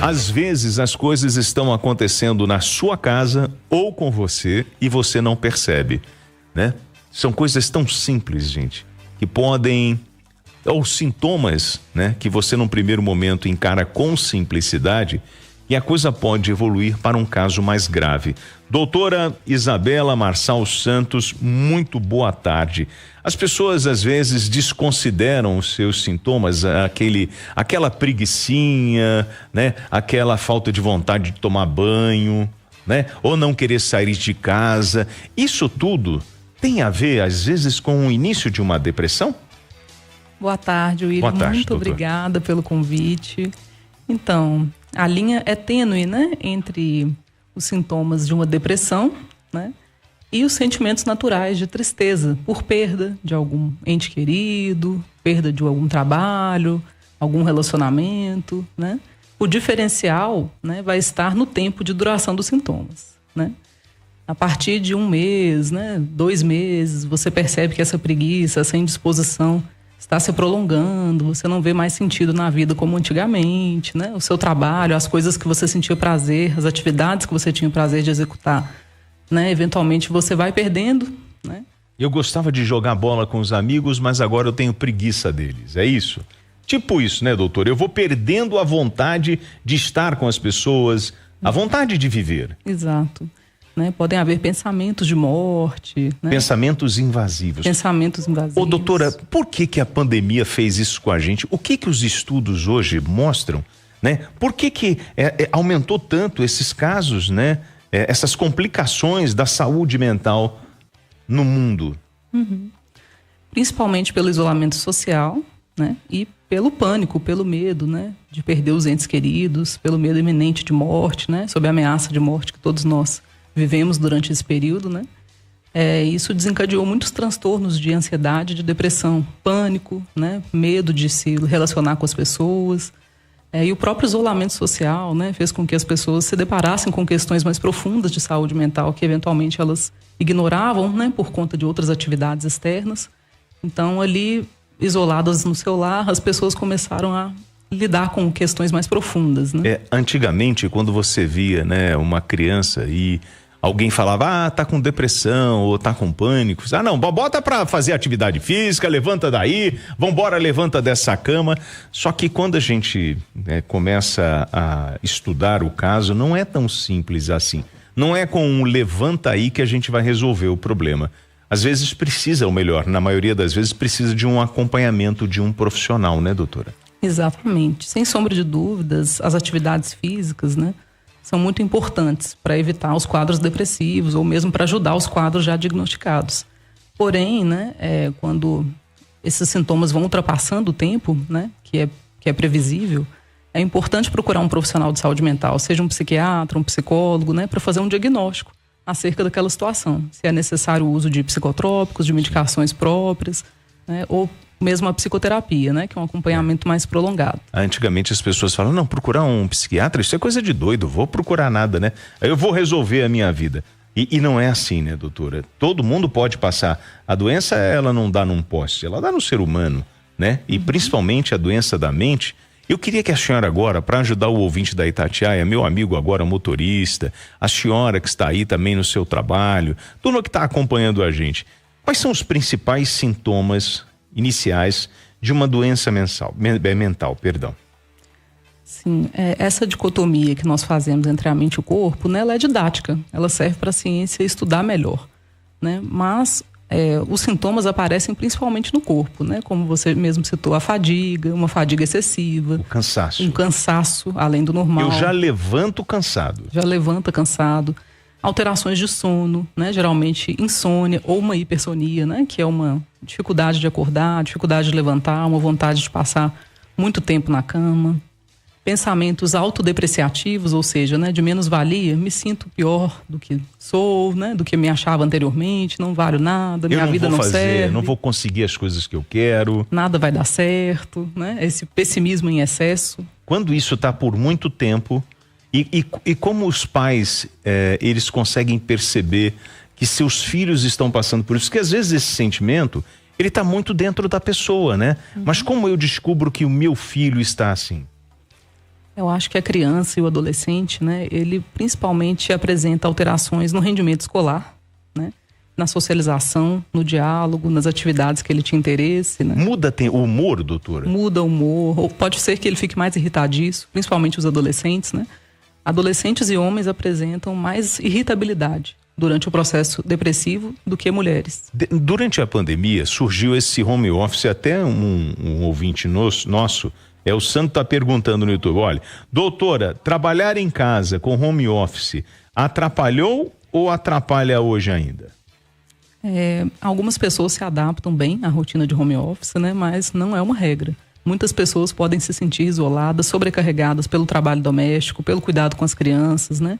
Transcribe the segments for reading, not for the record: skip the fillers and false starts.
Às vezes as coisas estão acontecendo na sua casa ou com você e você não percebe, né? São coisas tão simples, gente, que podem, ou sintomas, né, que você num primeiro momento encara com simplicidade e a coisa pode evoluir para um caso mais grave. Doutora Isabela Marçal Santos, muito boa tarde. As pessoas às vezes desconsideram os seus sintomas, aquela preguicinha, né? Aquela falta de vontade de tomar banho, né? Ou não querer sair de casa. Isso tudo tem a ver, às vezes, com o início de uma depressão? Boa tarde, William. Boa tarde, muito doutor. Obrigada pelo convite. Então, a linha é tênue, né? Entre os sintomas de uma depressão, né? E os sentimentos naturais de tristeza por perda de algum ente querido, perda de algum trabalho, algum relacionamento, né? O diferencial, né, vai estar no tempo de duração dos sintomas, né? A partir de 1 mês, né, 2 meses, você percebe que essa preguiça, essa indisposição está se prolongando, você não vê mais sentido na vida como antigamente, né? O seu trabalho, as coisas que você sentia prazer, as atividades que você tinha prazer de executar, né? Eventualmente você vai perdendo, né? Eu gostava de jogar bola com os amigos, mas agora eu tenho preguiça deles, é isso? Tipo isso, né, doutor? Eu vou perdendo a vontade de estar com as pessoas, a vontade de viver. Exato. Né? Podem haver pensamentos de morte, né? Pensamentos invasivos. Pensamentos invasivos. Ô, doutora, por que a pandemia fez isso com a gente? O que os estudos hoje mostram, né? Por que aumentou tanto esses casos, né? Essas complicações da saúde mental no mundo? Principalmente pelo isolamento social, né? E pelo pânico, pelo medo, né? De perder os entes queridos, pelo medo iminente de morte, né? Sob a ameaça de morte que todos nós vivemos durante esse período, né? Isso desencadeou muitos transtornos de ansiedade, de depressão, pânico, né? Medo de se relacionar com as pessoas. E o próprio isolamento social, né? Fez com que as pessoas se deparassem com questões mais profundas de saúde mental que eventualmente elas ignoravam, né? Por conta de outras atividades externas. Então, ali, isoladas no seu lar, as pessoas começaram a lidar com questões mais profundas, né? Antigamente, quando você via, né, uma criança e alguém falava, tá com depressão ou tá com pânico, não, bota pra fazer atividade física, levanta daí, vambora, levanta dessa cama. Só que quando a gente começa a estudar o caso, não é tão simples assim. Não é com um levanta aí que a gente vai resolver o problema. Às vezes precisa, ou melhor, na maioria das vezes precisa de um acompanhamento de um profissional, né, doutora? Exatamente. Sem sombra de dúvidas, as atividades físicas, né, são muito importantes para evitar os quadros depressivos ou mesmo para ajudar os quadros já diagnosticados. Porém, né, quando esses sintomas vão ultrapassando o tempo, né, que é previsível, é importante procurar um profissional de saúde mental, seja um psiquiatra, um psicólogo, né, para fazer um diagnóstico acerca daquela situação. Se é necessário o uso de psicotrópicos, de medicações próprias, né, ou mesmo a psicoterapia, né, que é um acompanhamento mais prolongado. Antigamente as pessoas falam, não, procurar um psiquiatra, isso é coisa de doido, vou procurar nada, né? Eu vou resolver a minha vida. E não é assim, né, doutora? Todo mundo pode passar. A doença, ela não dá num poste, ela dá no ser humano, né? E principalmente a doença da mente. Eu queria que a senhora agora, para ajudar o ouvinte da Itatiaia, meu amigo agora motorista, a senhora que está aí também no seu trabalho, turma que está acompanhando a gente, quais são os principais sintomas iniciais de uma doença mental, perdão? Sim, essa dicotomia que nós fazemos entre a mente e o corpo, né, ela é didática, ela serve para a ciência estudar melhor, né? Mas os sintomas aparecem principalmente no corpo, né? Como você mesmo citou, a fadiga, uma fadiga excessiva. O cansaço. Um cansaço além do normal. Eu já levanto cansado. Já levanta cansado. Alterações de sono, né? Geralmente insônia ou uma hipersonia, né? Que é uma dificuldade de acordar, dificuldade de levantar, uma vontade de passar muito tempo na cama. Pensamentos autodepreciativos, ou seja, né, de menos-valia, me sinto pior do que sou, né, do que me achava anteriormente, não valho nada, minha vida não serve. Não vou conseguir as coisas que eu quero. Nada vai dar certo, né, esse pessimismo em excesso. Quando isso está por muito tempo, e como os pais, eles conseguem perceber que seus filhos estão passando por isso, porque às vezes esse sentimento, ele está muito dentro da pessoa, né? Mas como eu descubro que o meu filho está assim? Eu acho que a criança e o adolescente, né, ele principalmente apresenta alterações no rendimento escolar, né, na socialização, no diálogo, nas atividades que ele tinha interesse, né? Muda o humor, doutora? Muda o humor, ou pode ser que ele fique mais irritadiço, principalmente os adolescentes, né? Adolescentes e homens apresentam mais irritabilidade durante o processo depressivo do que mulheres. Durante a pandemia surgiu esse home office, até um ouvinte nosso, o Santo, está perguntando no YouTube, olha, doutora, trabalhar em casa com home office atrapalhou ou atrapalha hoje ainda? Algumas pessoas se adaptam bem à rotina de home office, né? Mas não é uma regra. Muitas pessoas podem se sentir isoladas, sobrecarregadas pelo trabalho doméstico, pelo cuidado com as crianças, né?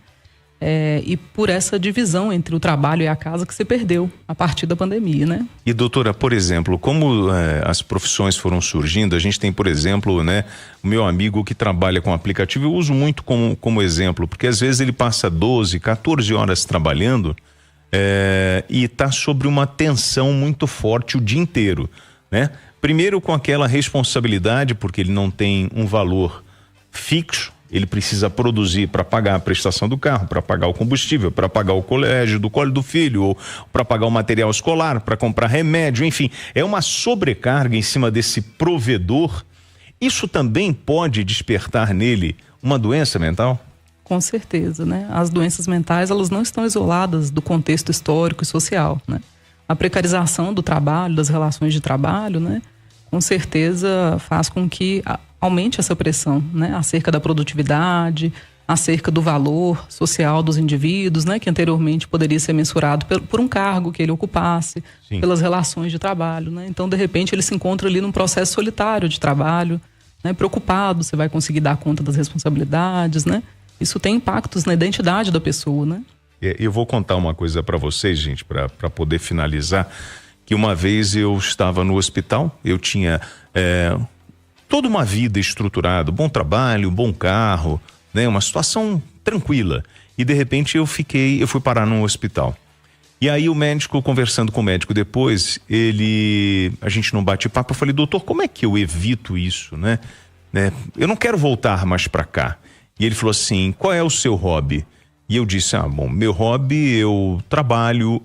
E por essa divisão entre o trabalho e a casa que se perdeu a partir da pandemia, né? E doutora, por exemplo, como as profissões foram surgindo, a gente tem, por exemplo, né, o meu amigo que trabalha com aplicativo, eu uso muito como exemplo, porque às vezes ele passa 12, 14 horas trabalhando e está sobre uma tensão muito forte o dia inteiro, né? Primeiro com aquela responsabilidade, porque ele não tem um valor fixo, ele precisa produzir para pagar a prestação do carro, para pagar o combustível, para pagar o colégio do colo do filho, ou para pagar o material escolar, para comprar remédio, enfim, é uma sobrecarga em cima desse provedor. Isso também pode despertar nele uma doença mental? Com certeza, né? As doenças mentais, elas não estão isoladas do contexto histórico e social, né? A precarização do trabalho, das relações de trabalho, né? Com certeza faz com que aumente essa pressão, né? Acerca da produtividade, acerca do valor social dos indivíduos, né? Que anteriormente poderia ser mensurado por um cargo que ele ocupasse, sim, pelas relações de trabalho, né? Então, de repente, ele se encontra ali num processo solitário de trabalho, né? Preocupado se vai conseguir dar conta das responsabilidades, né? Isso tem impactos na identidade da pessoa, né? Eu vou contar uma coisa para vocês, gente, para poder finalizar, que uma vez eu estava no hospital, eu tinha toda uma vida estruturada, bom trabalho, bom carro, né, uma situação tranquila, e de repente eu fui parar num hospital. E aí o médico, conversando com o médico depois, a gente num bate-papo, eu falei, doutor, como é que eu evito isso, né? Eu não quero voltar mais para cá. E ele falou assim, qual é o seu hobby? E eu disse, bom, meu hobby, eu trabalho.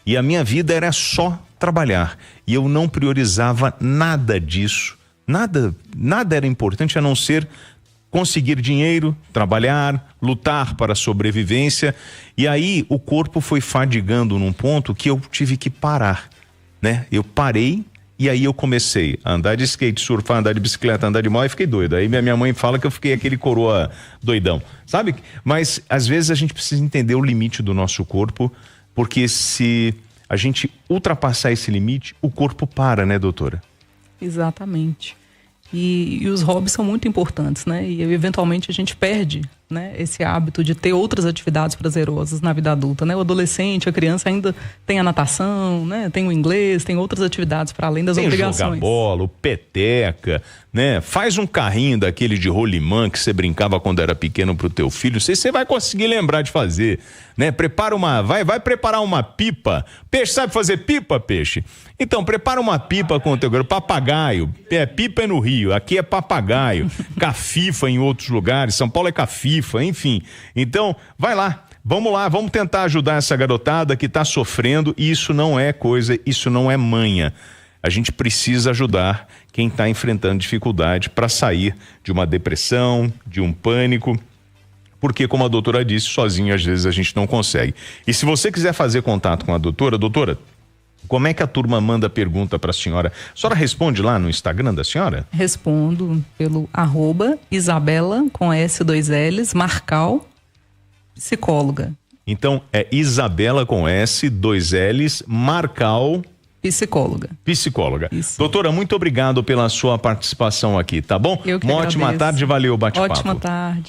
E a minha vida era só trabalhar. E eu não priorizava nada disso. Nada era importante a não ser conseguir dinheiro, trabalhar, lutar para a sobrevivência. E aí o corpo foi fadigando num ponto que eu tive que parar, né? Eu parei. E aí eu comecei a andar de skate, surfar, andar de bicicleta, andar de moto e fiquei doido. Aí minha mãe fala que eu fiquei aquele coroa doidão, sabe? Mas às vezes a gente precisa entender o limite do nosso corpo, porque se a gente ultrapassar esse limite, o corpo para, né, doutora? Exatamente. E os hobbies são muito importantes, né? E eventualmente a gente perde, né, esse hábito de ter outras atividades prazerosas na vida adulta, né? O adolescente, a criança ainda tem a natação, né? Tem o inglês, tem outras atividades para além das obrigações. Tem jogar bola, o peteca, né? Faz um carrinho daquele de rolimã que você brincava quando era pequeno pro teu filho. Não sei se você vai conseguir lembrar de fazer, né? Vai preparar uma pipa. Peixe, sabe fazer pipa, peixe? Então, prepara uma pipa com o teu papagaio. Pipa é no Rio, aqui é papagaio. Cafifa em outros lugares, São Paulo é cafifa, enfim. Então, vai lá. Vamos lá, vamos tentar ajudar essa garotada que está sofrendo, e isso não é coisa, isso não é manha. A gente precisa ajudar quem está enfrentando dificuldade para sair de uma depressão, de um pânico, porque, como a doutora disse, sozinho às vezes a gente não consegue. E se você quiser fazer contato com a doutora, como é que a turma manda pergunta para a senhora? A senhora responde lá no Instagram da senhora? Respondo pelo @Isabela, com S2Ls, Marcal, psicóloga. Então é Isabela com S2Ls, Marcal, psicóloga. Isso. Doutora, muito obrigado pela sua participação aqui, tá bom? Eu que Uma ótima tarde, valeu o bate-papo. Ótima tarde.